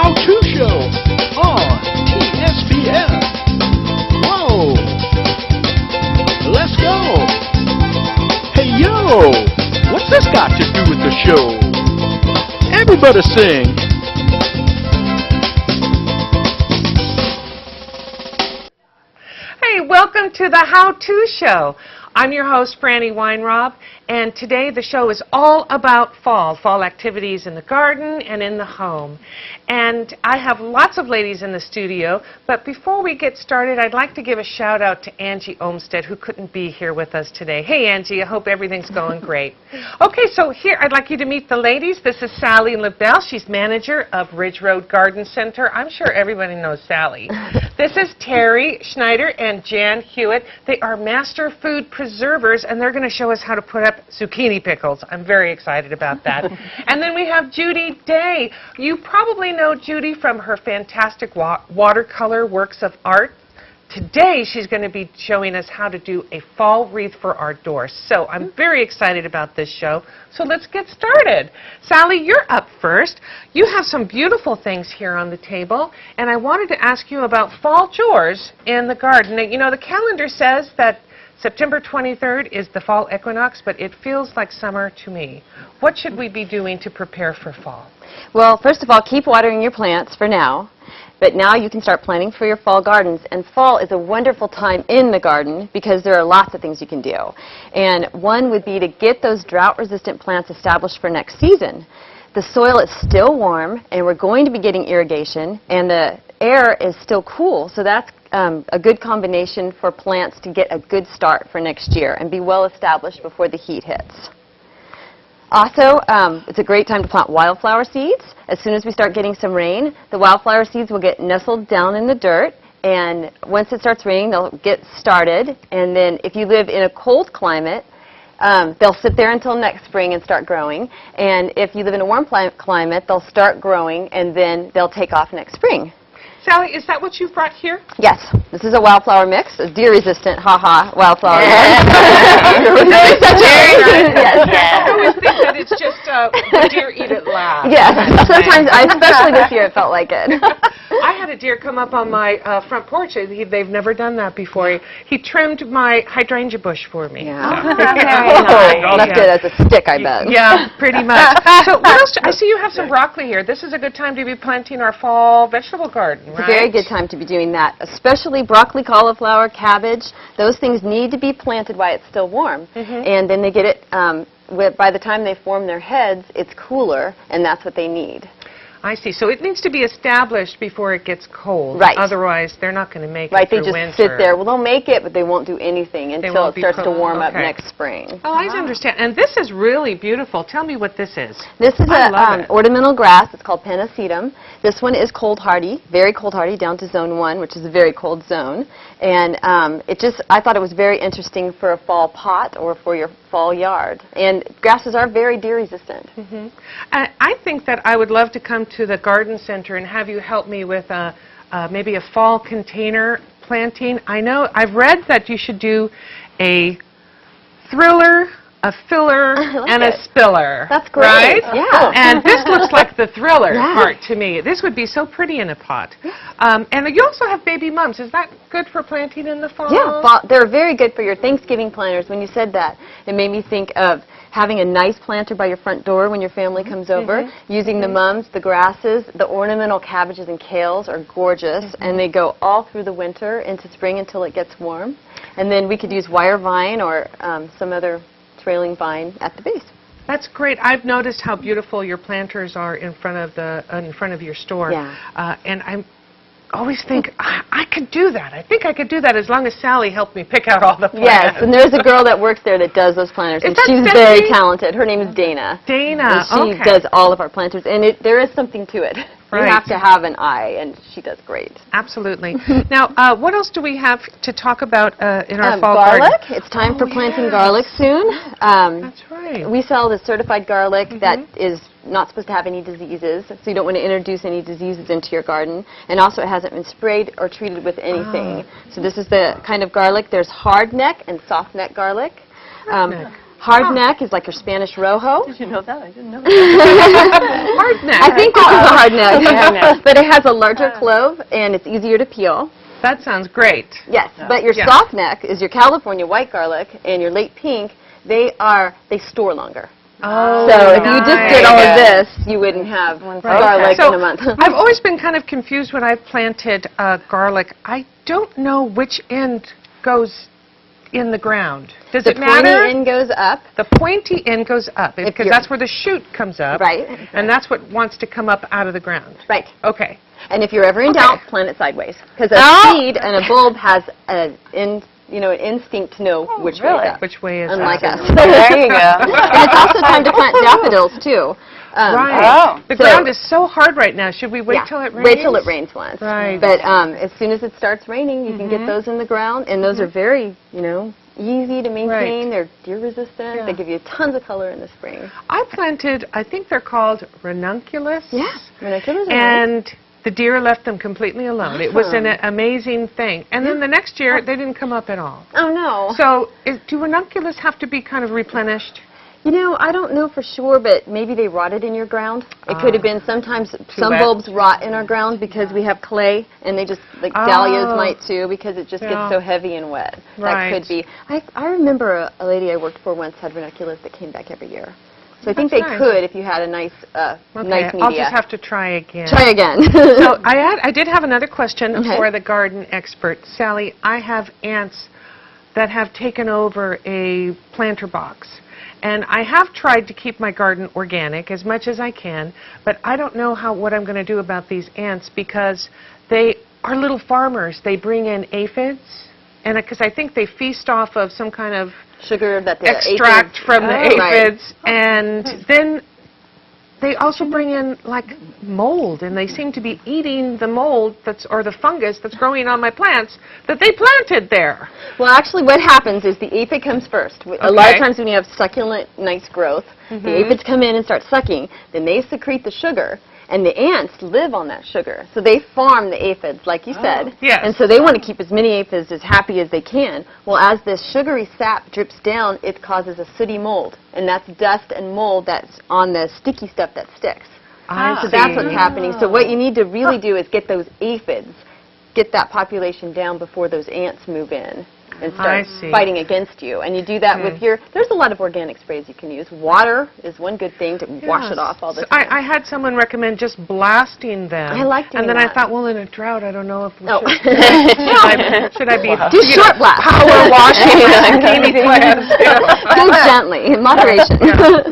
how-to show on TSPN. Whoa! Let's go! Hey, yo! What's this got to do with the show? Everybody sing! Hey, welcome to the How-To Show. I'm your host, Frannie Weinrob, and today the show is all about fall activities in the garden and in the home. And I have lots of ladies in the studio, but before we get started, I'd like to give a shout out to Angie Olmstead, who couldn't be here with us today. Hey, Angie, I hope everything's going great. Okay, so here, I'd like you to meet the ladies. This is Salye LaBelle. She's manager of Ridge Road Garden Center. I'm sure everybody knows Salye. This is Terri Schneider and Jan Hewitt. They are master food preservers, and they're going to show us how to put up zucchini pickles. I'm very excited about that. And then we have Judy Day. You probably know Judy from her fantastic watercolor works of art. Today she's going to be showing us how to do a fall wreath for our doors. So I'm very excited about this show. So let's get started. Salye, you're up first. You have some beautiful things here on the table, and I wanted to ask you about fall chores in the garden. Now, you know, the calendar says that September 23rd is the fall equinox, but it feels like summer to me. What should we be doing to prepare for fall? Well, first of all, keep watering your plants for now. But now you can start planning for your fall gardens. And fall is a wonderful time in the garden because there are lots of things you can do. And one would be to get those drought-resistant plants established for next season. The soil is still warm, and we're going to be getting irrigation, and the air is still cool. So that's a good combination for plants to get a good start for next year and be well established before the heat hits. Also, it's a great time to plant wildflower seeds. As soon as we start getting some rain, the wildflower seeds will get nestled down in the dirt, and once it starts raining, they'll get started. And then if you live in a cold climate, they'll sit there until next spring and start growing. And if you live in a warm climate, they'll start growing, and then they'll take off next spring. Salye, is that what you've brought here? Yes. This is a wildflower mix, a deer-resistant, wildflower mix. I always think that it's just the deer eat it last. Yes. Sometimes, especially this year, it felt like it. I had a deer come up on my front porch. They've never done that before. He trimmed my hydrangea bush for me. Yeah. So. Left it as a stick, I bet. Yeah, pretty much. So what else? I see you have some broccoli here. This is a good time to be planting our fall vegetable garden, right? It's a very good time to be doing that, especially broccoli, cauliflower, cabbage. Those things need to be planted while it's still warm. And then they get it, by the time they form their heads, it's cooler, and that's what they need. I see. So it needs to be established before it gets cold. Right. Otherwise, they're not going to make right, it through they just winter. sit there. Well, they'll make it, but they won't do anything until it starts to warm up next spring. Oh, I understand. And this is really beautiful. Tell me what this is. This is an ornamental grass. It's called Pennisetum. This one is cold hardy, very cold hardy, down to zone 1, which is a very cold zone. And I thought it was very interesting for a fall pot or for your fall yard. And grasses are very deer resistant. I think that I would love to come to the garden center and have you help me with maybe a fall container planting. I know I've read that you should do a thriller, a filler, and a spiller. That's great. Right? Yeah. And this looks like the thriller part to me. This would be so pretty in a pot. And you also have baby mums. Is that good for planting in the fall? Yeah, they're very good for your Thanksgiving planters. When you said that, it made me think of having a nice planter by your front door when your family comes over, using the mums, the grasses, the ornamental cabbages and kales are gorgeous, and they go all through the winter into spring until it gets warm. And then we could use wire vine or some other trailing vine at the base. That's great. I've noticed how beautiful your planters are in front of your store. Yeah. And I always think I could do that. I think I could do that as long as Salye helped me pick out all the plants. Yes, and there's a girl that works there that does those planters, and she's very talented. Her name is Dana. Dana, and she does all of our planters, and there is something to it. Right. You have to have an eye, and she does great. Absolutely. Now, what else do we have to talk about in our fall garlic. garden? It's time for planting garlic soon. That's right. We sell the certified garlic that is not supposed to have any diseases, so you don't want to introduce any diseases into your garden. And also, it hasn't been sprayed or treated with anything. So this is the kind of garlic. There's hard neck and soft neck garlic. Hardneck is like your Spanish rojo. Did you know that? I didn't know that. Hardneck. I think this is a hardneck. But it has a larger clove, and it's easier to peel. That sounds great. Yes, but your soft neck is your California white garlic and your late pink. They store longer. Oh, so if you just did all of this, you wouldn't have garlic so in a month. I've always been kind of confused when I've planted garlic. I don't know which end goes in the ground. Does it matter? The pointy end goes up. The pointy end goes up because that's where the shoot comes up. Right. And that's what wants to come up out of the ground. Right. Okay. And if you're ever in doubt, plant it sideways. Because a seed and a bulb has an instinct to know which way is up. Which way is Unlike up. us. There you go. And it's also time to plant daffodils, too. Right. The ground is so hard right now. Should we wait till it rains? Wait till it rains once. Right. But as soon as it starts raining, you can get those in the ground. And those are very, easy to maintain. Right. They're deer resistant. Yeah. They give you tons of color in the spring. I planted, I think they're called ranunculus. Yeah. Ranunculus. And the deer left them completely alone. It was an amazing thing. And then the next year, they didn't come up at all. Oh, no. So do ranunculus have to be kind of replenished? I don't know for sure, but maybe they rotted in your ground. It could have been sometimes some wet. Bulbs rot in our ground because we have clay, and they just, like dahlias might too, because it just gets so heavy and wet. Right. That could be. I remember a lady I worked for once had ranunculus that came back every year. So I think they could if you had a nice nice media. I'll just have to try again. Try again. So I did have another question for the garden expert. Salye, I have ants that have taken over a planter box. And I have tried to keep my garden organic as much as I can, but I don't know what I'm going to do about these ants because they are little farmers. They bring in aphids, and because I think they feast off of some kind of sugar that the extract aphids, from the aphids, right. And then they also bring in like mold, and they seem to be eating the mold or the fungus that's growing on my plants that they planted there. Well, actually what happens is the aphid comes first. A lot of times when you have succulent, nice growth, the aphids come in and start sucking, then they secrete the sugar, and the ants live on that sugar. So they farm the aphids, like you said. Yes. And so they want to keep as many aphids as happy as they can. Well, as this sugary sap drips down, it causes a sooty mold. And that's dust and mold that's on the sticky stuff that sticks. So that's what's happening. So what you need to really do is get those aphids, get that population down before those ants move in and start fighting against you. And you do that with there's a lot of organic sprays you can use. Water is one good thing to wash it off all the time. I had someone recommend just blasting them. I like doing And then that. I thought, well, in a drought, I don't know if we should. Should I be do short blast. power washing zucchini plants? Do gently, in moderation.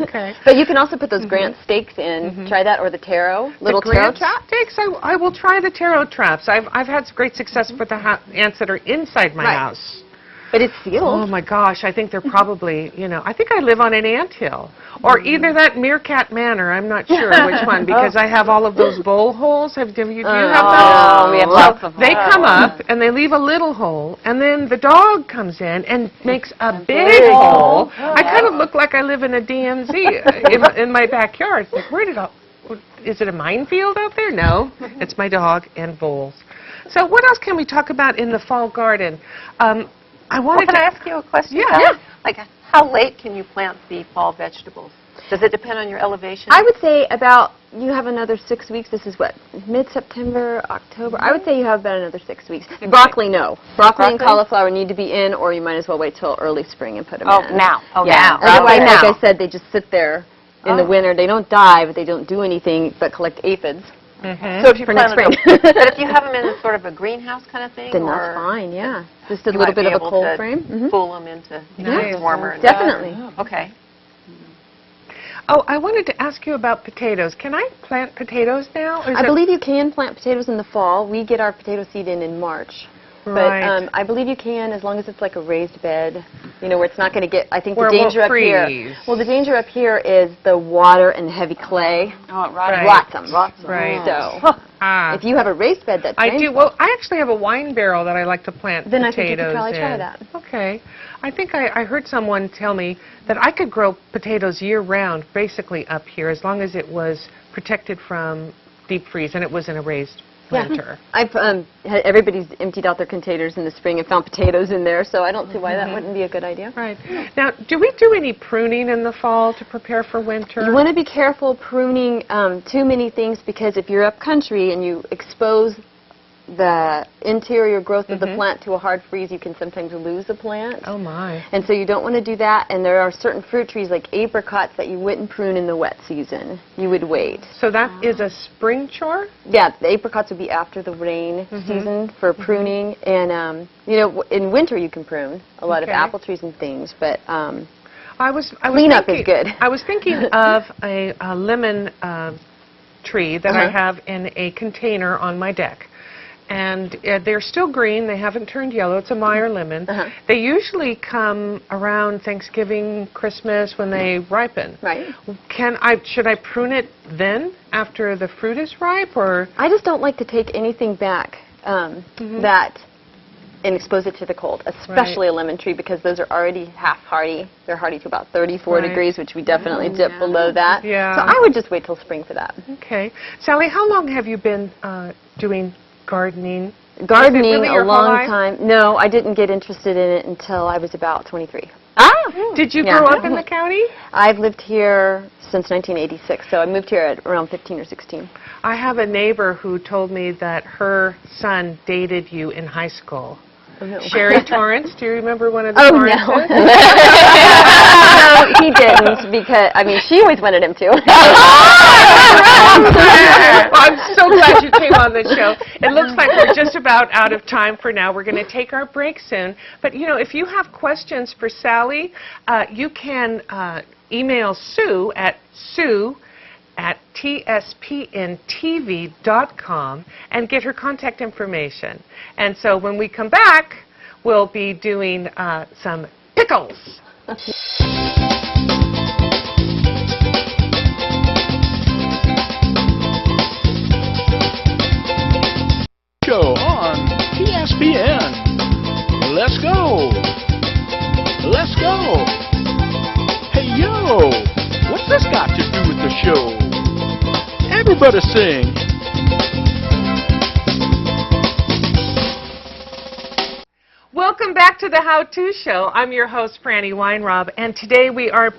Okay. But you can also put those Grant stakes in. Try that, or the taro, little taro traps. Stakes, I will try the taro traps. I've had great success with the ants that are inside my house. But it's sealed. Oh my gosh, I think they're probably, I think I live on an anthill. Or either that Meerkat Manor, I'm not sure which one, because I have all of those bowl holes. Do you have those? Oh, we have lots of They come up and they leave a little hole, and then the dog comes in and makes a big hole. I kind of look like I live in a DMZ in my backyard. It's like, is it a minefield out there? No, it's my dog and bowls. So what else can we talk about in the fall garden? Can I ask you a question? Yeah. Like, how late can you plant the fall vegetables? Does it depend on your elevation? I would say you have another 6 weeks. This is what, mid-September, October? I would say you have about another 6 weeks. Broccoli, no. Broccoli and cauliflower need to be in, or you might as well wait till early spring and put them in. Now. Now. Otherwise, like I said, they just sit there in the winter. They don't die, but they don't do anything but collect aphids. So if you plant spring. but if you have them in a sort of a greenhouse kind of thing, then that's fine, yeah. Just a little bit of a cold frame. Fool them into it's warmer. Definitely. Okay. Oh, I wanted to ask you about potatoes. Can I plant potatoes now? I believe you can plant potatoes in the fall. We get our potato seed in March. Right. But I believe you can, as long as it's like a raised bed, where it's not going to get, I think the danger up here. Well, the danger up here is the water and the heavy clay. Oh, it rots them. Right. So, if you have a raised bed that's I do. Well, I actually have a wine barrel that I like to plant then potatoes I think you could probably in. try that. Okay. I think I heard someone tell me that I could grow potatoes year-round, basically up here, as long as it was protected from deep freeze and it was in a raised winter. I've everybody's emptied out their containers in the spring and found potatoes in there, so I don't see why that wouldn't be a good idea. Right. Now, do we do any pruning in the fall to prepare for winter? You want to be careful pruning too many things, because if you're up country and you expose the interior growth of the plant to a hard freeze, you can sometimes lose a plant. Oh my. And so you don't want to do that, and there are certain fruit trees like apricots that you wouldn't prune in the wet season. You would wait. So that is a spring chore? Yeah, the apricots would be after the rain season for pruning, and you know, in winter you can prune a lot of apple trees and things, but cleanup is good. I was thinking of a lemon tree that I have in a container on my deck. And they're still green. They haven't turned yellow. It's a Meyer lemon. They usually come around Thanksgiving, Christmas, when they ripen. Right. Should I prune it then, after the fruit is ripe, or? I just don't like to take anything back that and expose it to the cold, especially a lemon tree, because those are already half hardy. They're hardy to about 34 degrees, which we definitely dip below that. Yeah. So I would just wait till spring for that. Okay. Salye, how long have you been doing gardening? Gardening really a your whole long life? time. No, I didn't get interested in it until I was about 23. Did you grow up in the county? I've lived here since 1986, so I moved here at around 15 or 16. I have a neighbor who told me that her son dated you in high school. Oh, no. Sherry Torrance, do you remember one of the Oh, Torrances? no. No, he didn't, because, I mean, she always wanted him to. I'm so glad you came on the show. It looks like we're just about out of time for now. We're going to take our break soon. But, you know, if you have questions for Salye, you can email Sue at tspntv.com and get her contact information. And so when we come back, we'll be doing some pickles. Show on TSPN. Let's go. Let's go. Hey, yo. What's this got to do with the show? Everybody sing. Welcome back to the How To Show. I'm your host, Frannie Weinrob, and today we are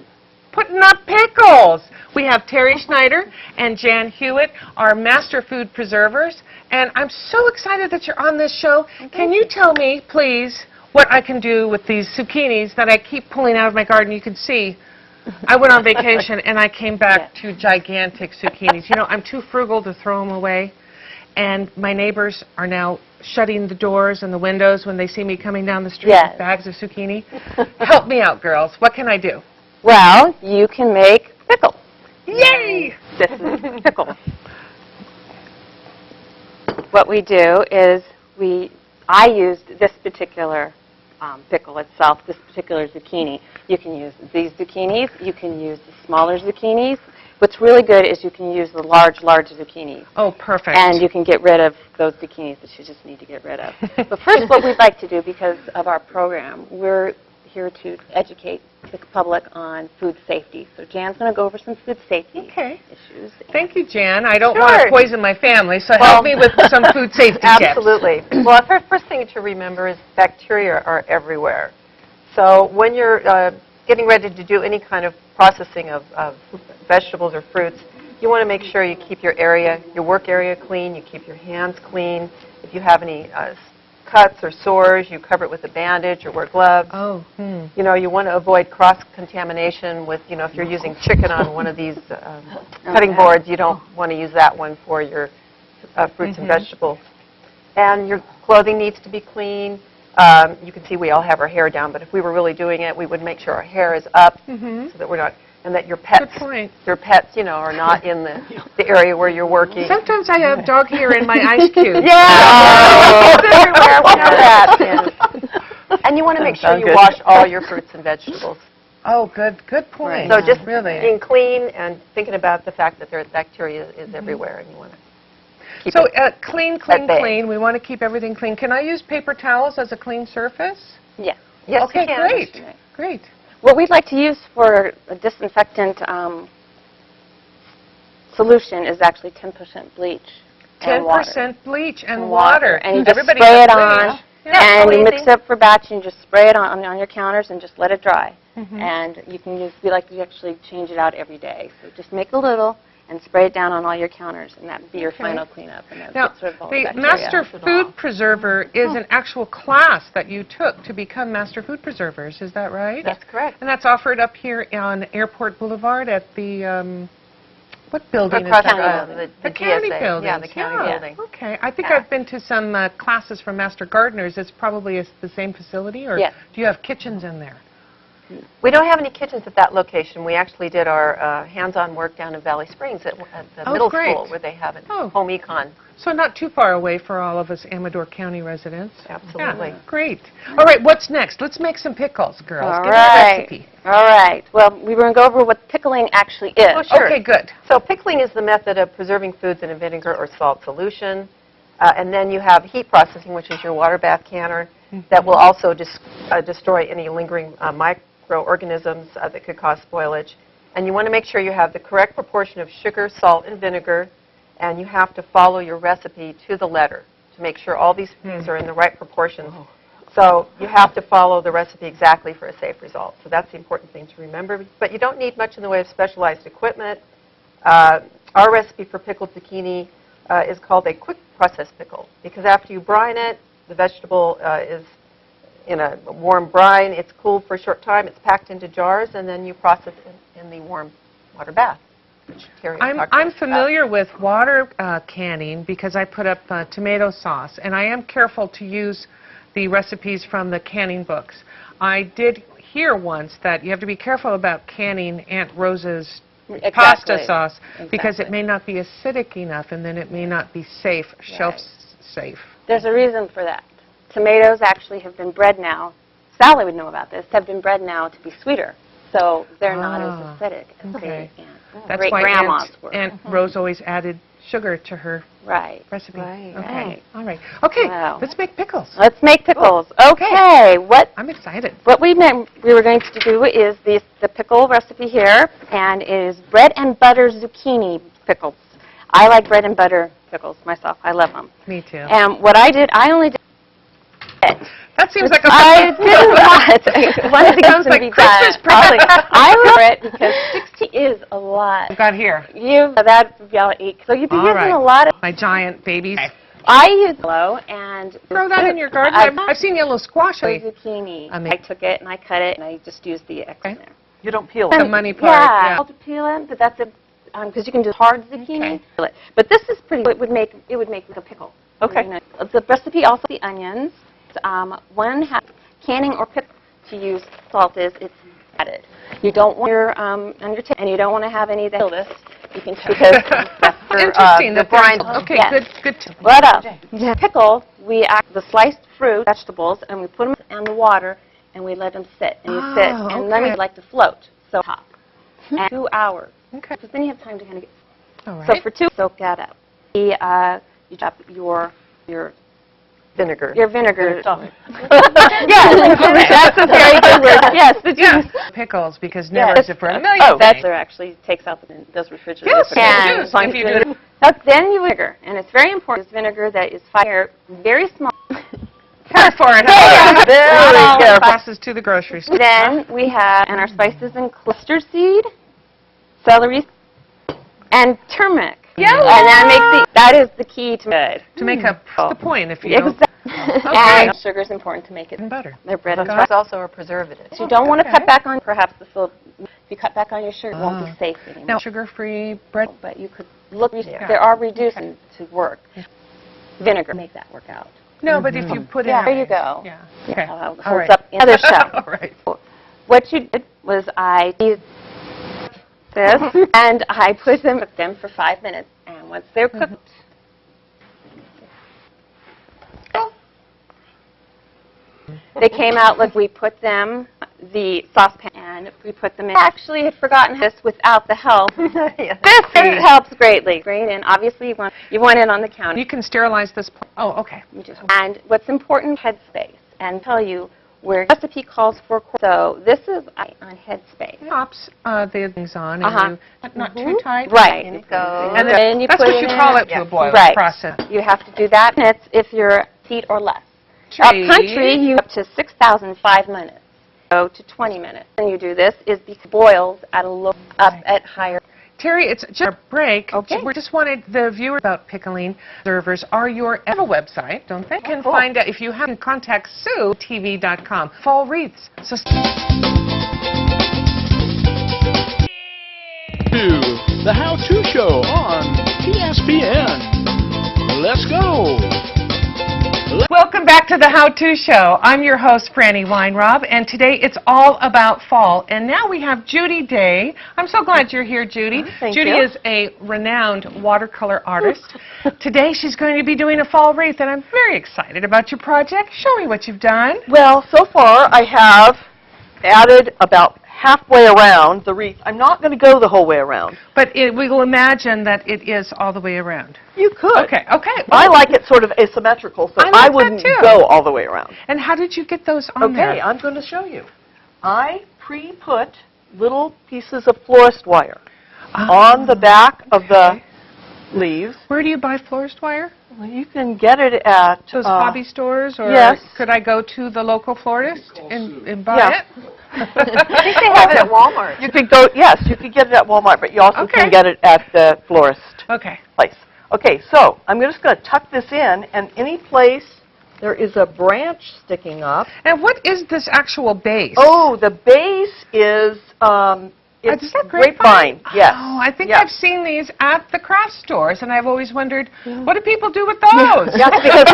putting up pickles. We have Terri Schneider and Jan Hewitt, our master food preservers, and I'm so excited that you're on this show. Can you tell me, please, what I can do with these zucchinis that I keep pulling out of my garden? You can see I went on vacation and I came back to gigantic zucchinis. You know, I'm too frugal to throw them away, and my neighbors are now shutting the doors and the windows when they see me coming down the street with bags of zucchini. Help me out, girls. What can I do? Well, you can make pickles. Yay! This is pickles. What we do is I used this particular pickle itself, this particular zucchini. You can use these zucchinis. You can use the smaller zucchinis. What's really good is you can use the large zucchinis. Oh, perfect. And you can get rid of those zucchinis that you just need to get rid of. But first, what we'd like to do, because of our program, we're here to educate the public on food safety. So Jan's going to go over some food safety issues. Thank you, Jan. I don't want to poison my family, so help me with some food safety tips. Absolutely. Well, the first thing to remember is bacteria are everywhere. So when you're getting ready to do any kind of processing of vegetables or fruits, you want to make sure you keep your work area clean, you keep your hands clean. If you have any cuts or sores, you cover it with a bandage or wear gloves. Oh. You know, you want to avoid cross-contamination with, you know, if you're using chicken on one of these cutting boards, you don't want to use that one for your fruits and vegetables. And your clothing needs to be clean. You can see we all have our hair down, but if we were really doing it, we would make sure our hair is up so that we're not, and that your pets, you know, are not in the area where you're working. Sometimes I have dog hair in my ice cube. It's everywhere. We know that. And you want to make sure you wash all your fruits and vegetables. Oh, good point. So just really being clean and thinking about the fact that bacteria is everywhere, and you want to keep so it clean. We want to keep everything clean. Can I use paper towels as a clean surface? Yes. Yes, okay, you can. Great. What we'd like to use for a disinfectant solution is actually 10% bleach. and water. 10% bleach and water. And you just Everybody spray has it bleach. on, Yeah. and you mix it up for batch, and you just spray it on your counters and just let it dry. Mm-hmm. And you can just be like, you actually change it out every day. So just make a little and spray it down on all your counters, and that would be your final cleanup. And that Now, gets rid of all the bacteria. Master Food Preserver is an actual class that you took to become Master Food Preservers. Is that right? That's correct. And that's offered up here on Airport Boulevard at the, what building Across is that? the county GSA. building. Yeah, the county building. Okay. I think Yeah. I've been to some classes from Master Gardeners. It's probably the same facility, or Yes. do you have kitchens in there? We don't have any kitchens at that location. We actually did our hands-on work down in Valley Springs at the Oh, middle great. school where they have it, Oh. home econ. So not too far away for all of us Amador County residents. Absolutely. Yeah, great. All right, what's next? Let's make some pickles, girls. All Give me a right. recipe. All right. Well, we were going to go over what pickling actually is. Oh, sure. Okay, good. So pickling is the method of preserving foods in a vinegar or salt solution. And then you have heat processing, which is your water bath canner, that will also destroy any lingering microorganisms that could cause spoilage. And you want to make sure you have the correct proportion of sugar, salt, and vinegar, and you have to follow your recipe to the letter to make sure all these things are in the right proportions. So you have to follow the recipe exactly for a safe result. So that's the important thing to remember. But you don't need much in the way of specialized equipment. Our recipe for pickled zucchini is called a quick process pickle, because after you brine it, the vegetable is in a warm brine. It's cooled for a short time. It's packed into jars, and then you process it in the warm water bath. Which Terri talked I'm about. familiar with water canning because I put up tomato sauce, and I am careful to use the recipes from the canning books. I did hear once that you have to be careful about canning Aunt Rose's pasta sauce because it may not be acidic enough, and then it may not be safe, shelf safe. There's a reason for that. Tomatoes actually have been bred now, Salye would know about this, have been bred now to be sweeter. So they're not as acidic as Okay. they That's why grandmas were. Aunt Rose always added sugar to her Right. recipe. Right. Okay. Right. All right. Okay. Wow. Let's make pickles. Let's make pickles. Oh, Okay. I'm excited. What we were going to do is the pickle recipe here, and it is bread and butter zucchini pickles. I like bread and butter pickles myself. I love them. Me too. And what I did, I only did it. That seems like a I did not. One thing Sounds to like be Christmas done. present. I love it because 60 is a lot. I've got here. That would be about 8. So you'd be All using right. a lot of. My giant babies. I use yellow and Throw that in your garden. I've seen yellow squash. zucchini. I took it and I cut it and I just used the extra there. You don't peel The it. money part. Yeah, Yeah. I'll have to peel it, but that's because you can do hard zucchini. Okay. Peel it. But this is pretty. It would make like a pickle. Okay. You know, the recipe also the onions. 1/2 canning or pickle to use salt is it's added. You don't want your on your and you don't want to have any of this. You can because that's Interesting. the that brine. there's- Okay, Yes. good. what else? Pickle. We add the sliced fruit, vegetables, and we put them in the water and we let them sit and you sit and then okay. we like to float. So hot. And 2 hours. Okay. Because then you have time to kind of get. All right. So for 2, soak that up. You drop your Vinegar. vinegar. Stomach. Yes, that's a very good word. Yes, the Yeah. juice. Pickles, because never Yes. is it for a million That things. actually takes out those refrigerators. Yes, And it does, if you do it. Then you vinegar, and it's very important. It's vinegar that is fire very small. Care for it. Very careful. Passes to the grocery store. Then we have and our spices and mustard seed, celery, and turmeric. Yeah. And that is the key to good. To make up the point, if you don't. Exactly. And sugar is important to make it. And butter. They're bread and It's also a preservative. So you don't want to Okay. cut back on, perhaps this will, if you cut back on your sugar, it won't be safe anymore. Now, sugar-free bread. But you could look, Yeah. there are reducing to work. Vinegar, make that work out. No, but if you put Yeah, in. there you go. Yeah. Okay. Holds All right. up in the shelf. All right. What you did was I used this, and I put them for 5 minutes. And once they're cooked, they came out like we put them, the saucepan, and we put them in. I actually had forgotten this without the help. Yeah. This helps greatly. Great, and obviously you want it on the counter. You can sterilize this. Oh, okay. You do. And what's important, headspace, and tell you where recipe calls for so this is on Headspace. Pops the things on, and not too tight. Right. In it goes. And then you that's put what it you in. call it to a boil Right. process. You have to do that minutes if you're heat or less. Up country, you up to 6,005 minutes. Go to 20 minutes. And you do this is because it boils at a low, up at higher. Terry, it's just a break. Okay. We just wanted the viewers about pickling. Servers are your website, don't they? Can find out if you have to contact SueTV.com. Fall wreaths. So The How-To Show on TSPN. Let's go. welcome back to the How-To Show. I'm your host, Frannie Weinrob, and today it's all about fall. And now we have Judy Day. I'm so glad you're here, Judy. Thank Judy you. is a renowned watercolor artist. Today she's going to be doing a fall wreath, and I'm very excited about your project. Show me what you've done. Well, so far I have added about halfway around the wreath. I'm not going to go the whole way around. But we will imagine that it is all the way around. You could. Okay, okay. I like it sort of asymmetrical, so I like I that wouldn't too. go all the way around. And how did you get those on there? Okay, I'm going to show you. I pre-put little pieces of florist wire on the back of the leaves. Where do you buy florist wire? Well, you can get it at Those hobby stores? Or yes. could I go to the local florist and buy Yeah. it? I think they have it at Walmart. You could go, yes, you could get it at Walmart, but you also Okay. can get it at the florist Okay. place. Okay, so I'm just going to tuck this in, and any place there is a branch sticking up. And what is this actual base? Oh, the base is it's is that grapevine. Yes. Oh, I think Yes. I've seen these at the craft stores, and I've always wondered, what do people do with those? Yes, because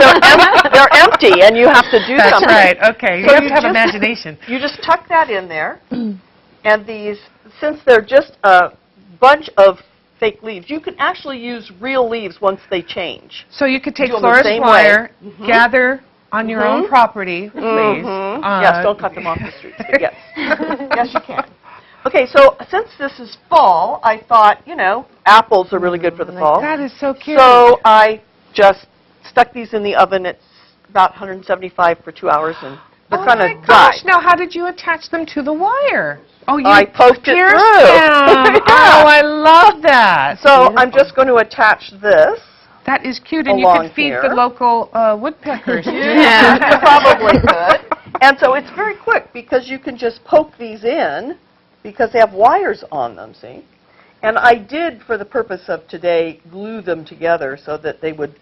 they're empty, and you have to do That's something. right. Okay. So you have you to have just- imagination. You just tuck that in there, and these, since they're just a bunch of fake leaves, you can actually use real leaves once they change. So you could take Do them the florist same wire, way. gather on your own property, please. Yes, don't cut them off the streets, but yes. Yes, you can. Okay, so since this is fall, I thought, you know, apples are really good for the fall. That is so cute. So I just stuck these in the oven. It's about 175 for 2 hours, and they're oh kind my of dry. gosh, now how did you attach them to the wire? Oh, you I poked it pierced through. them. Yeah. Oh, I love that. So I'm just going to attach this. That is cute, and you along could feed here. the local woodpeckers. You probably could. And so it's very quick because you can just poke these in because they have wires on them, see? And I did, for the purpose of today, glue them together so that they would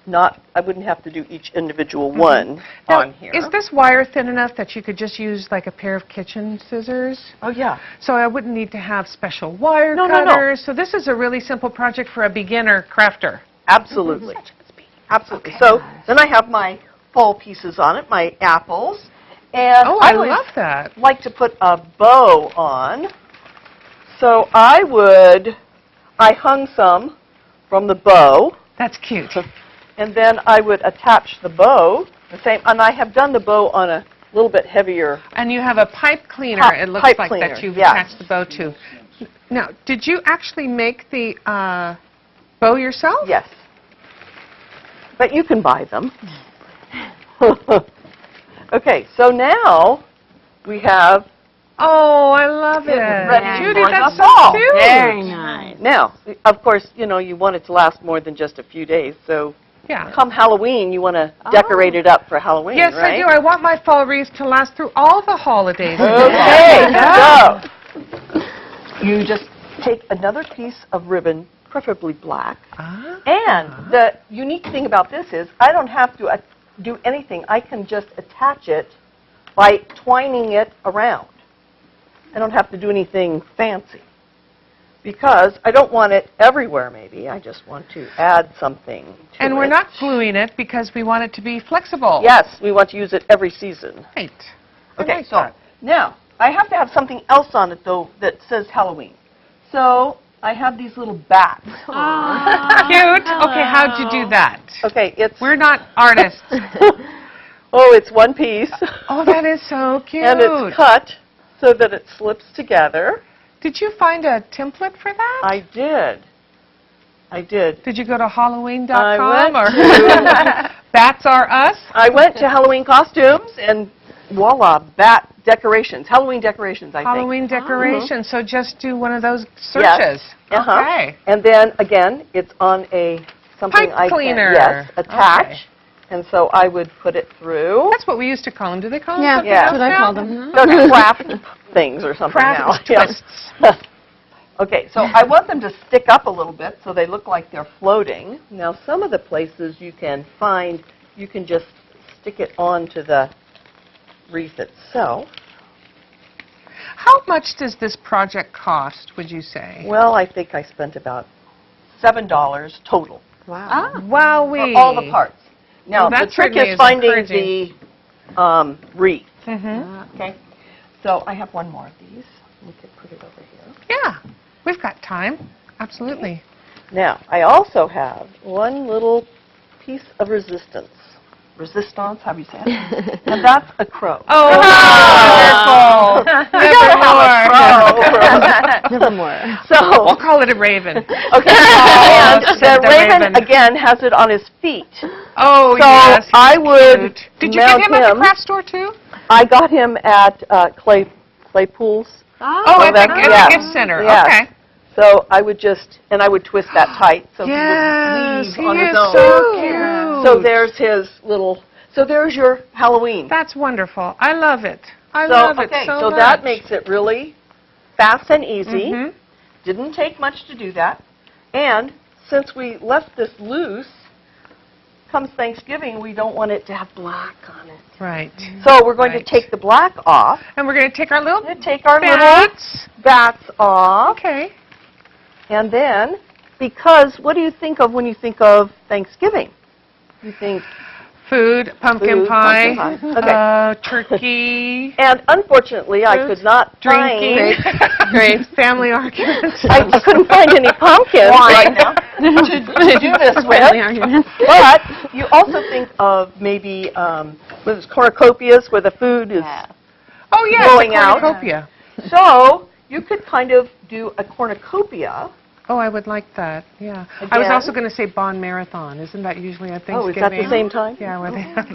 not, I wouldn't have to do each individual one Now, on here. is this wire thin enough that you could just use like a pair of kitchen scissors? Oh, yeah. So I wouldn't need to have special wire No, no, no. cutters. So this is a really simple project for a beginner crafter. Absolutely. Absolutely. Okay. So then I have my fall pieces on it, my apples. And Oh, I always love that. like to put a bow on. So I hung some from the bow, That's cute. and then I would attach the bow, the same, and I have done the bow on a little bit heavier. And you have a pipe cleaner, it looks pipe like, cleaner, that you've yes. attached the bow to. Now, did you actually make the bow yourself? Yes. But you can buy them. Okay, so now we have, Oh, I love it. ready Judy, for that's the so fall. cute. Very nice. now, of course, you know, you want it to last more than just a few days, so Yeah. come Halloween, you want to decorate it up for Halloween, Yes, right? I do. I want my fall wreath to last through all the holidays. Okay, so you just take another piece of ribbon, preferably black, Ah. and the unique thing about this is I don't have to do anything. I can just attach it by twining it around. I don't have to do anything fancy because I don't want it everywhere maybe. I just want to add something to And it. we're not gluing it because we want it to be flexible. Yes, we want to use it every season. Right. Okay, I like so that. now I have to have something else on it though that says Halloween. So I have these little bats. Cute. Okay, how'd you do that? Okay, it's We're not artists. oh, it's one piece, Oh, that is so cute. and it's cut so that it slips together. Did you find a template for that? I did. Did you go to Halloween.com I went or to- Bats Are Us? I went to Halloween costumes and voila, decorations, Halloween decorations, I think. Halloween decorations. So just do one of those searches. Uh-huh. Okay. And then, again, it's on something Pipe cleaner. attach. Okay. And so I would put it through. That's what we used to call them. Do they call them Yeah, something that's else what I now? call them. They're craft things or something now. Craft twists. Okay, so I want them to stick up a little bit so they look like they're floating. Now, some of the places you can find, you can just stick it onto the wreath itself. How much does this project cost, would you say? Well, I think I spent about $7 total Wow. Wowee. for all the parts. Now, Well, that the trick certainly is is finding encouraging. the wreath. Mm-hmm. Okay, so I have one more of these. We could put it over here. Yeah, we've got time. Absolutely. Now, I also have one little piece of resistance. Resistance, how do you say it? And that's a crow. Oh, wonderful. Nevermore. Nevermore. So, We'll call it a raven. okay, Oh, and said the raven, again, has it on his feet. Oh, So yes. he's I would cute. Did you mount get him at the him. craft store, too? I got him at Claypool's. Oh, at that- the yeah. gift center. Yes. Okay. So I would and I would twist that tight so Yes, he would leave on he his is own. so cute. So there's his little, so there's your Halloween. That's wonderful. I love it. I So, love it okay, so so much. that makes it really fast and easy. Mhm. Didn't take much to do that. And since we left this loose, comes Thanksgiving, we don't want it to have black on it. Right. So we're going Right. to take the black off. And we're going to take our little We're going to take our little bats. bats off. Okay. And then, because what do you think of when you think of Thanksgiving? You think, Food, pumpkin Food, pie, pumpkin pie. Okay. Turkey, and unfortunately, I could not drinking, find, family arguments. I couldn't find any pumpkins right now to do this with. But you also think of maybe with cornucopias where the food is. Oh, yes, Going a out. cornucopia. So you could kind of do a cornucopia. Oh, I would like that, yeah. I was Again. also going to say Bond Marathon. Isn't that usually at Thanksgiving? Oh, is that the same time? Yeah, where they have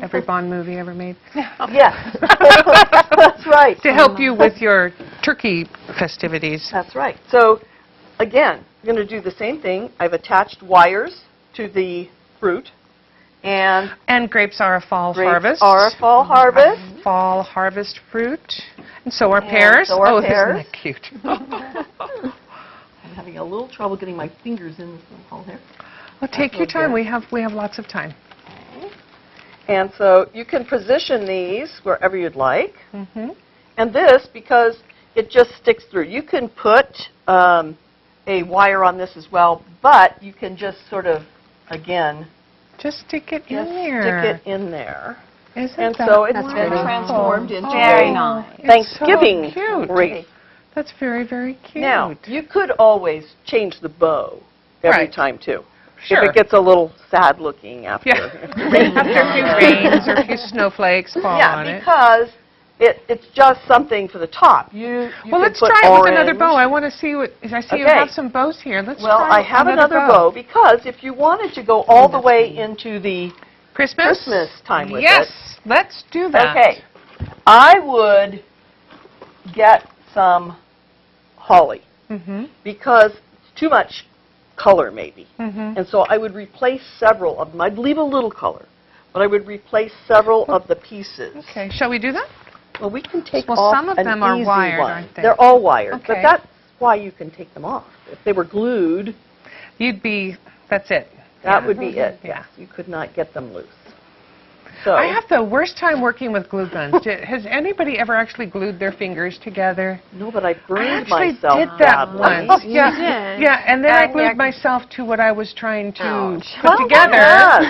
every Bond movie ever made. Yes, that's right. To help you with your turkey festivities. That's right. So, again, I'm going to do the same thing. I've attached wires to the fruit, and And grapes are a fall grapes harvest. are a fall harvest. Fall harvest fruit. And so are And pears. so are oh, pears. isn't that cute? I'm having a little trouble getting my fingers in this little hole here. Well, take your time. We have lots of time. And so you can position these wherever you'd like. Mm-hmm. And this, because it just sticks through. You can put a wire on this as well, but you can just sort of, again, Just stick it in just there. stick it in there. Isn't And that so it's That's been very nice. transformed into Very a nice. It's Thanksgiving so cute. wreath. That's very, very cute. Now, you could always change the bow every Right. time, too. Sure. If it gets a little sad looking after. Yeah. After a few rains or a few snowflakes fall on Yeah, it. because it's just something for the top. You Well, can let's put try it with another orange. bow. I want to see what, I see you Okay. have some bows here. Let's Well, try I have another another bow because if you wanted to go all the way into the Christmas? Christmas time with Yes, it. let's do that. Okay. I would get some holly Mm-hmm. because it's too much color maybe. Mm-hmm. And so I would replace several of them. I'd leave a little color, but I would replace several of the pieces. Okay, shall we do that? Well, we can take Well, off some of an them are easy wired, one. aren't they? They're all wired, but Okay. that's why you can take them off. If they were glued, That's it. that would be it. Yeah. You could not get them loose. So I have the worst time working with glue guns. Has anybody ever actually glued their fingers together? no, but I I burned actually myself did that badly. once. Yeah, did? yeah, and then I And glued you're- myself to what I was trying to Ouch. put Oh, together. yes.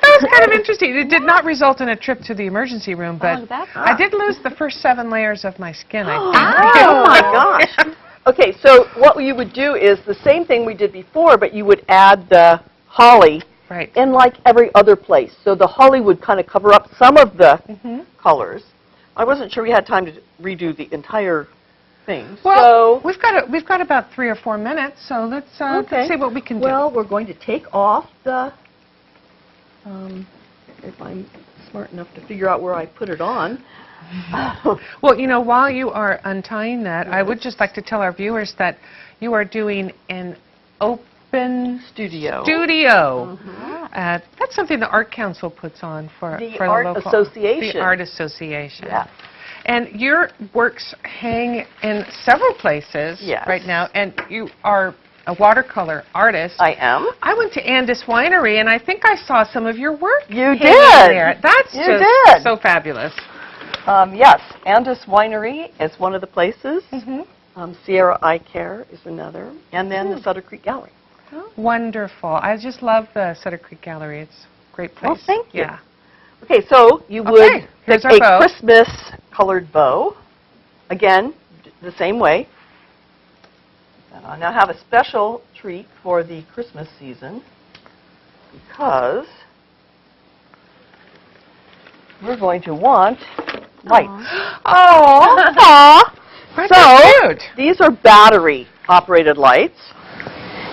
That was kind of interesting. It did not result in a trip to the emergency room, but Oh, that's I did lose the first 7 layers of my skin, I think. Oh my gosh. Okay, so what you would do is the same thing we did before, but you would add the holly Right. in like every other place. So the holly would kind of cover up some of the Mm-hmm. colors. I wasn't sure we had time to redo the entire thing. Well, so we've got about 3 or 4 minutes, so let's see what we can do. Well, we're going to take off the if I'm smart enough to figure out where I put it on. Well, you know, while you are untying that, I would just like to tell our viewers that you are doing an open Studio. That's something the Art Council puts on for The the Art local Association. The Art Association. Yeah. And your works hang in several places Yes. right now, and you are a watercolor artist. I am. I went to Andis Winery, and I think I saw some of your work. You hanging did. There. That's You just did. so fabulous. Yes, Andis Winery is one of the places. Mm-hmm. Sierra Eye Care is another. And then the Sutter Creek Gallery. Wonderful. I just love the Sutter Creek Gallery. It's a great place. Well, thank you. Yeah. Okay, so you would Okay, here's pick our a bow. Christmas colored bow. Again, the same way. Now I have a special treat for the Christmas season because we're going to want lights. Oh, So so cute. these are battery operated lights.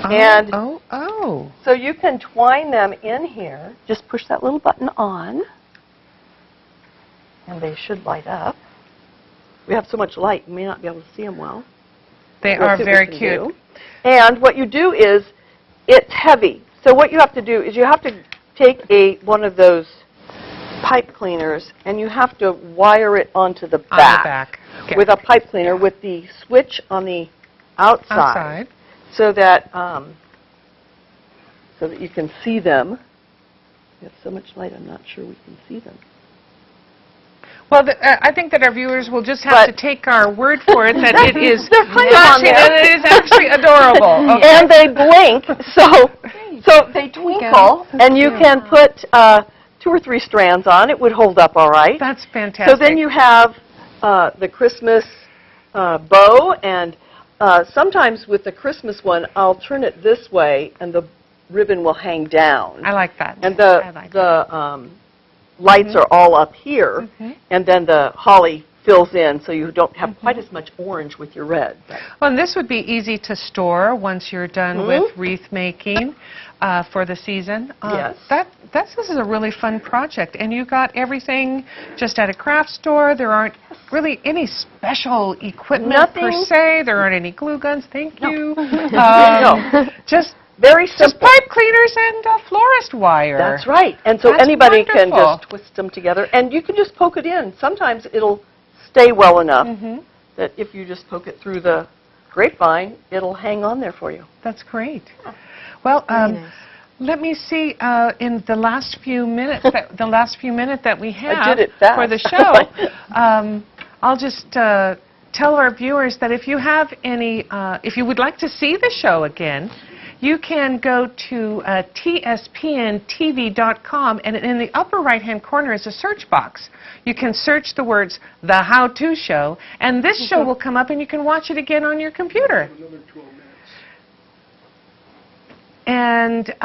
And Oh. so you can twine them in here. Just push that little button on, and they should light up. We have so much light, you may not be able to see them well. They We'll are see what very we can cute. do. And what you do is, it's heavy. So what you have to do is you have to take one of those pipe cleaners, and you have to wire it onto the On back, the back. Okay. with a pipe cleaner with the switch on the outside. So that you can see them. We have so much light, I'm not sure we can see them. Well, I think that our viewers will just have to take our word for it that it is They're kind of on flashing there. and it is actually adorable. Okay. And they blink, so they twinkle, and you can put 2 or 3 strands on. It would hold up all right. That's fantastic. So then you have the Christmas bow, and sometimes with the Christmas one, I'll turn it this way, and the ribbon will hang down. I like that. And I like the lights are all up here, and then the holly fills in, so you don't have quite as much orange with your red. Well, and this would be easy to store once you're done with wreath making for the season. Yes. This is a really fun project, and you got everything just at a craft store. There aren't really any special equipment per se. There aren't any glue guns. Thank you. No. Just Very just simple. pipe cleaners and florist wire. That's right. And so That's anybody can wonderful. just twist them together, and you can just poke it in. Sometimes it'll stay well enough that if you just poke it through the grapevine, it'll hang on there for you. That's great. Well, let me see in the last few minutes that we have I did it fast. for the show. I'll just tell our viewers that if you have any, if you would like to see the show again, you can go to TSPNTV.com, and in the upper right-hand corner is a search box. You can search the words The How To Show, and this show will come up, and you can watch it again on your computer. And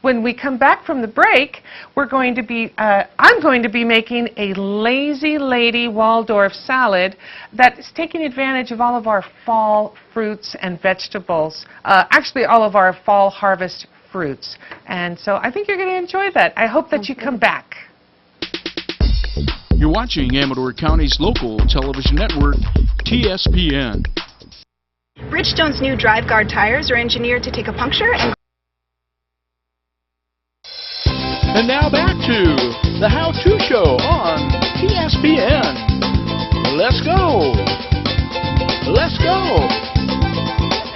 when we come back from the break, we're going to be, I'm going to be making a Lazy Lady Waldorf Salad that is taking advantage of all of our fall fruits and vegetables, actually all of our fall harvest fruits. And so I think you're going to enjoy that. I hope that you come back. You're watching Amador County's local television network, TSPN. Bridgestone's new Drive Guard tires are engineered to take a puncture and And now back to the How To Show on TSPN. Let's go. Let's go.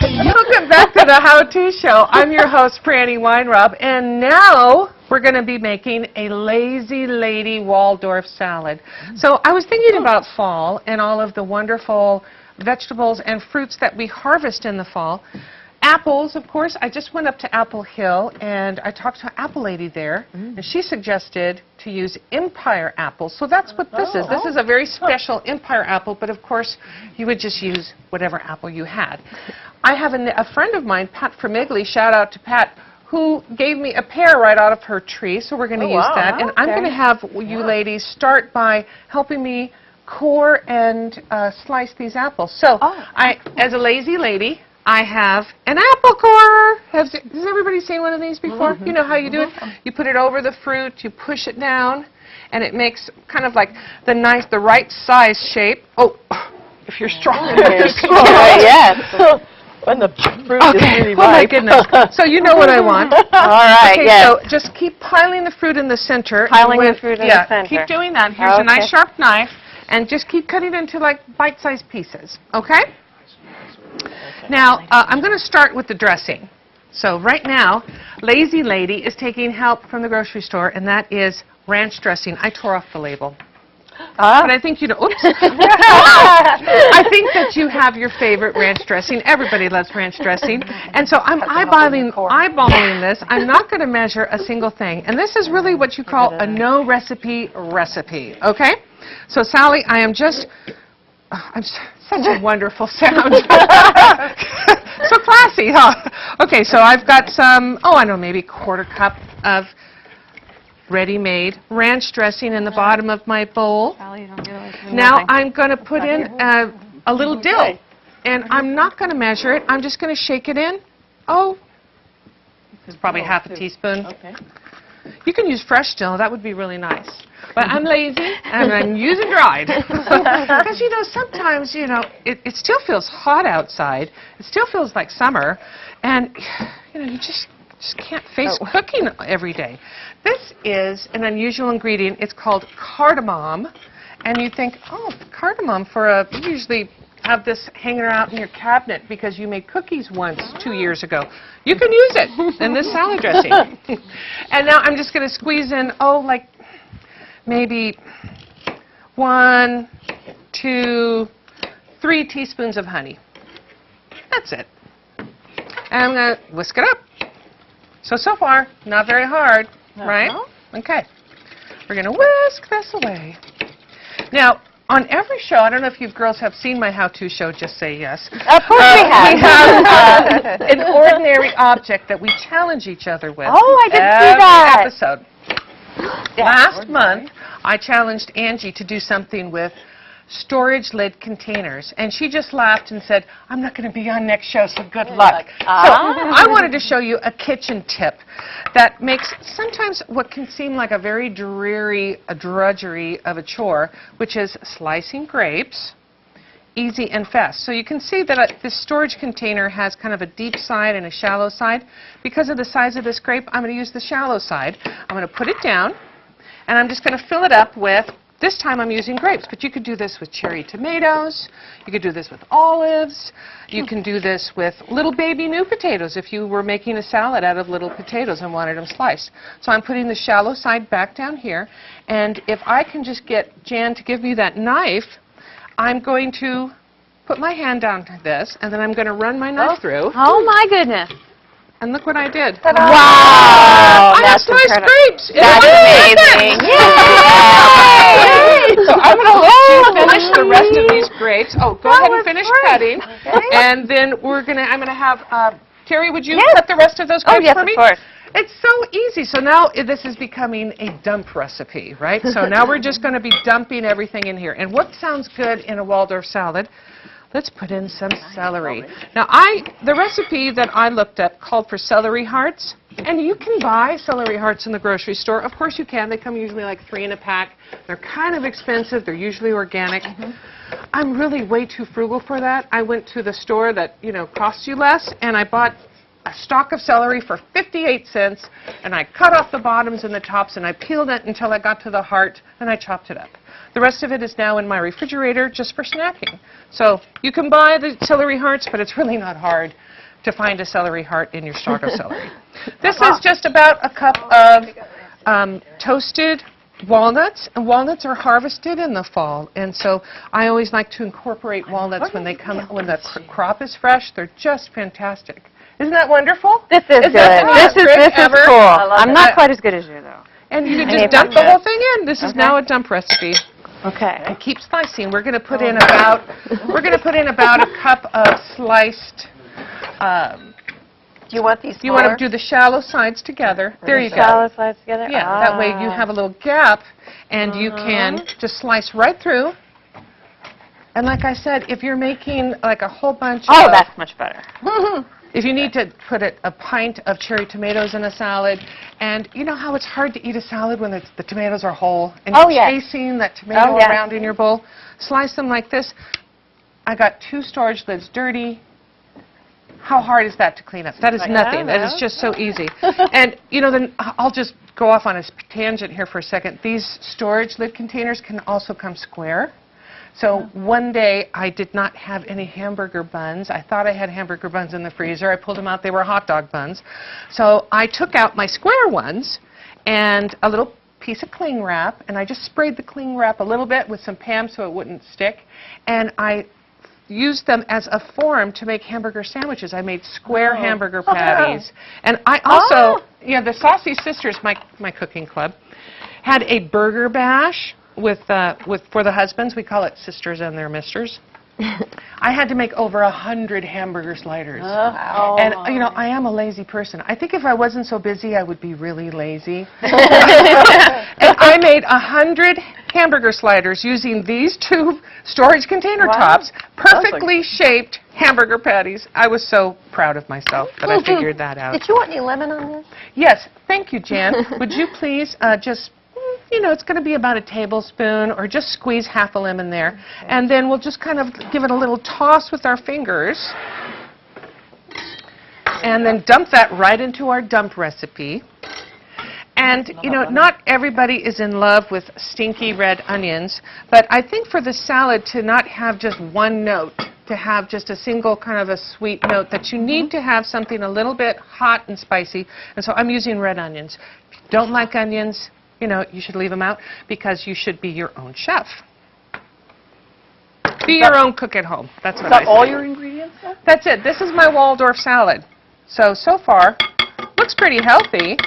Hey, Welcome back to the How To Show. I'm your host, Frannie Weinrob, and now we're going to be making a Lazy Lady Waldorf Salad. So I was thinking about fall and all of the wonderful vegetables and fruits that we harvest in the fall. Apples, of course. I just went up to Apple Hill, and I talked to an apple lady there, and she suggested to use Empire apples. So that's what this is. This is a very special Empire apple, but of course, you would just use whatever apple you had. I have a friend of mine, Pat Formigli, shout out to Pat, who gave me a pear right out of her tree, so we're going to use that. And I'm going to have you ladies start by helping me core and slice these apples. So, as a lazy lady, I have an apple core. Has everybody seen one of these before? You know how you do it? You put it over the fruit, you push it down, and it makes kind of like the right size shape. Oh, if you're strong enough, you can do it. Yes. When the fruit is really ripe. Oh my goodness. So you know what I want. All right, Okay, yes. so just keep piling the fruit in the center. Piling And the fruit in the center. keep doing that. Here's a nice Okay. sharp knife, and just keep cutting it into like bite-sized pieces, okay? Now, I'm going to start with the dressing. So right now, Lazy Lady is taking help from the grocery store, and that is ranch dressing. I tore off the label. But I think you know, oops. I think that you have your favorite ranch dressing. Everybody loves ranch dressing. And so I'm eyeballing this. I'm not going to measure a single thing. And this is really what you call a no recipe recipe, okay? So Sallie, I am just, I'm such a wonderful sound. So classy, huh? Okay, so I've got some, I know, maybe quarter cup of ready-made ranch dressing in the bottom of my bowl. Now I'm going to put in a little dill, and I'm not going to measure it. I'm just going to shake it in. Oh, it's probably half a teaspoon. Okay. You can use fresh dill. That would be really nice. But I'm lazy, and I'm using dried. Because, you know, sometimes, you know, it still feels hot outside. It still feels like summer. And, you know, you just can't face cooking every day. This is an unusual ingredient. It's called cardamom. And you think, oh, cardamom you usually have this hanging out in your cabinet because you made cookies once 2 years ago. You can use it in this salad dressing. And now I'm just going to squeeze in, like maybe 1, 2, 3 teaspoons of honey. That's it. And I'm going to whisk it up. So far, not very hard, right? Okay. We're going to whisk this away. Now, on every show, I don't know if you girls have seen my how-to show, just say yes. Of course we have. We have an ordinary object that we challenge each other with. Oh, I did see that. Every episode. Last month, I challenged Angie to do something with storage lid containers, and she just laughed and said, I'm not going to be on next show, so good luck. So I wanted to show you a kitchen tip that makes sometimes what can seem like a very dreary drudgery of a chore, which is slicing grapes, easy and fast. So you can see that this storage container has kind of a deep side and a shallow side. Because of the size of this grape, I'm going to use the shallow side. I'm going to put it down, and I'm just going to fill it up with, this time I'm using grapes, but you could do this with cherry tomatoes, you could do this with olives, you can do this with little baby new potatoes if you were making a salad out of little potatoes and wanted them sliced. So I'm putting the shallow side back down here, and if I can just get Jan to give me that knife, I'm going to put my hand down to this, and then I'm going to run my knife through. Oh my goodness. And look what I did. Wow. I have That's sliced incredible. grapes. That's amazing. Yay! So I'm going to let you finish the rest of these grapes. Oh, go ahead and finish cutting. And then I'm going to have, Terri, would you cut the rest of those grapes for me? Of course. It's so easy. So now this is becoming a dump recipe, right? So now we're just going to be dumping everything in here. And what sounds good in a Waldorf salad? Let's put in some celery. Now, the recipe that I looked up called for celery hearts, and you can buy celery hearts in the grocery store. Of course you can. They come usually like 3 in a pack. They're kind of expensive. They're usually organic. I'm really way too frugal for that. I went to the store that, costs you less, and I bought a stalk of celery for 58 cents, and I cut off the bottoms and the tops, and I peeled it until I got to the heart, and I chopped it up. The rest of it is now in my refrigerator just for snacking. So you can buy the celery hearts, but it's really not hard to find a celery heart in your stalk of celery. This is just about a cup of toasted walnuts, and walnuts are harvested in the fall, and so I always like to incorporate walnuts when the crop is fresh. They're just fantastic. Isn't that wonderful? This is good. This is cool. I'm not quite as good as you, though. And you can just dump the whole thing in. This is now a dump recipe. Okay. And keep slicing. We're going to put in about a cup of sliced. Do you want these You want to do the shallow sides together. There you go. Shallow sides together? Yeah, that way you have a little gap, and you can just slice right through. And like I said, if you're making like a whole bunch Oh, of... that's much better. If you need to put a pint of cherry tomatoes in a salad, and you know how it's hard to eat a salad when the tomatoes are whole, and Oh, you're yes. chasing that tomato Oh, yes. around in your bowl? Slice them like this. I got 2 storage lids dirty. How hard is that to clean up? That is nothing. That is just so easy. And, you know, then I'll just go off on a tangent here for a second. These storage lid containers can also come square. So one day I did not have any hamburger buns. I thought I had hamburger buns in the freezer. I pulled them out. They were hot dog buns. So I took out my square ones and a little piece of cling wrap, and I just sprayed the cling wrap a little bit with some Pam so it wouldn't stick. And I used them as a form to make hamburger sandwiches. I made square hamburger patties. And I also, yeah, the Saucy Sisters, my cooking club, had a burger bash with for the husbands. We call it Sisters and Their Misters. I had to make over 100 hamburger sliders. And, you know, I am a lazy person. I think if I wasn't so busy, I would be really lazy. And I made 100 hamburger sliders using these 2 storage container tops, perfectly shaped hamburger patties. I was so proud of myself that I figured that out. Did you want any lemon on this? Yes, thank you, Jan. Would you please just, you know, it's going to be about a tablespoon, or just squeeze half a lemon there. And then we'll just kind of give it a little toss with our fingers. And then dump that right into our dump recipe. And, you know, not everybody is in love with stinky red onions, but I think for the salad to not have just one note, to have just a single kind of a sweet note, that you need to have something a little bit hot and spicy. And so I'm using red onions. If you don't like onions, you know, you should leave them out, because you should be your own chef. Be your own cook at home. That's what I say. Is that all your ingredients? Then? That's it. This is my Waldorf salad. So far, looks pretty healthy.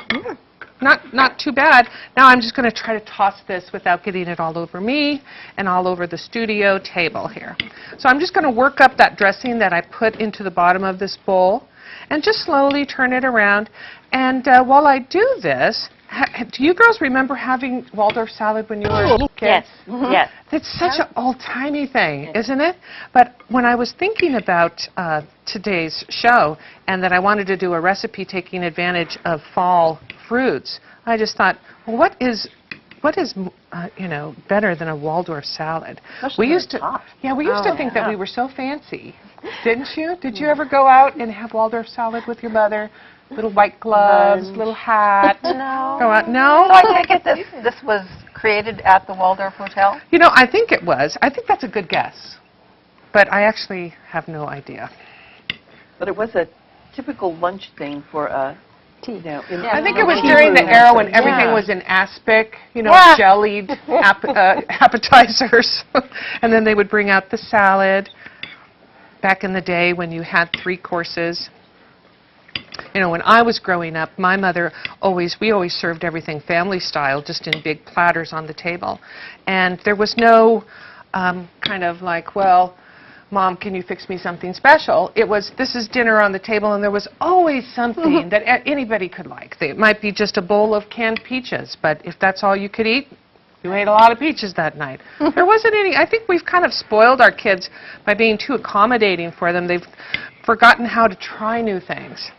Not too bad. Now I'm just going to try to toss this without getting it all over me and all over the studio table here. So I'm just going to work up that dressing that I put into the bottom of this bowl and just slowly turn it around. And while I do this, do you girls remember having Waldorf salad when you were kids? Yes, yes. It's such an old-timey thing, isn't it? But when I was thinking about today's show, and that I wanted to do a recipe taking advantage of fall fruits, I just thought, well, what is you know, better than a Waldorf salad? Especially We used to think that we were so fancy, didn't you? Did you ever go out and have Waldorf salad with your mother? Little white gloves, little hat. No. Go out. No? So I take it this was created at the Waldorf Hotel? You know, I think it was. I think that's a good guess. But I actually have no idea. But it was a typical lunch thing for tea. You know, I think it was during the era when everything was in aspic, you know, jellied appetizers. And then they would bring out the salad. Back in the day when you had 3 courses. You know, when I was growing up, my mother we always served everything family style, just in big platters on the table. And there was no kind of like, well, Mom, can you fix me something special? It was, this is dinner on the table, and there was always something that anybody could like. It might be just a bowl of canned peaches, but if that's all you could eat, you ate a lot of peaches that night. There wasn't any. I think we've kind of spoiled our kids by being too accommodating for them. They've forgotten how to try new things.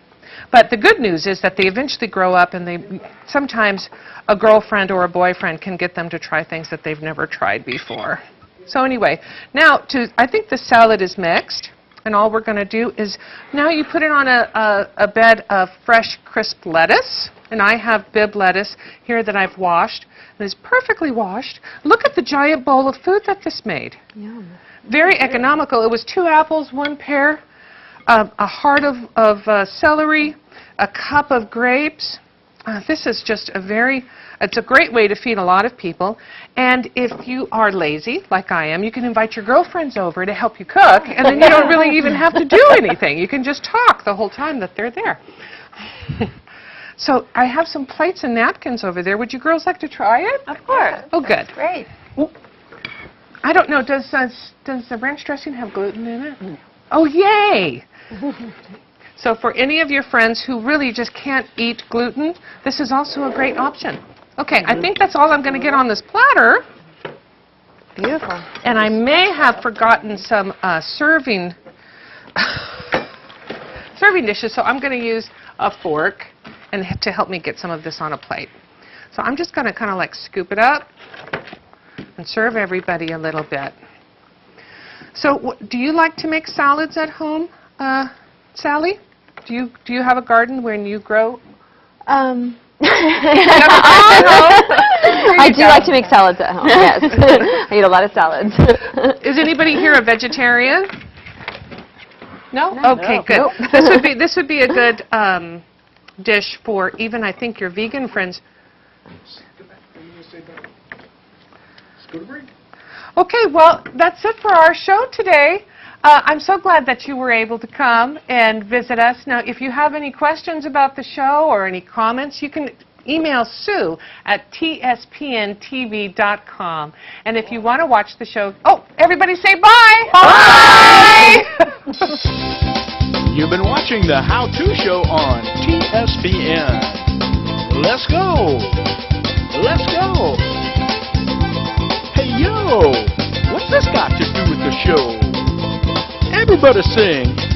But the good news is that they eventually grow up, and sometimes a girlfriend or a boyfriend can get them to try things that they've never tried before. So anyway, now I think the salad is mixed, and all we're going to do is now you put it on a bed of fresh, crisp lettuce. And I have Bibb lettuce here that I've washed. It is perfectly washed. Look at the giant bowl of food that this made. Yum. Very economical. It was 2 apples, 1 pear, a heart of celery, a cup of grapes. This is just it's a great way to feed a lot of people. And if you are lazy, like I am, you can invite your girlfriends over to help you cook, and then you don't really even have to do anything. You can just talk the whole time that they're there. So I have some plates and napkins over there. Would you girls like to try it? Of course. Oh, good. Great. Well, I don't know. Does the ranch dressing have gluten in it? Oh, yay! So for any of your friends who really just can't eat gluten, this is also a great option. Okay, I think that's all I'm going to get on this platter. Beautiful. And I may have forgotten some serving dishes, so I'm going to use a fork and to help me get some of this on a plate. So I'm just going to kind of like scoop it up and serve everybody a little bit. So do you like to make salads at home, Salye? Do you have a garden where you grow? I do like to make salads at home, yes. I eat a lot of salads. Is anybody here a vegetarian? No? No. Okay, No. good. Nope. This would be a good dish for even, I think, your vegan friends. Okay, well, that's it for our show today. I'm so glad that you were able to come and visit us. Now, if you have any questions about the show or any comments, you can email Sue at tspntv.com. And if you want to watch the show, everybody say bye! Bye! You've been watching the How To Show on TSPN. Let's go! Let's go! Hey, yo! What's this got to do with the show? Everybody sing!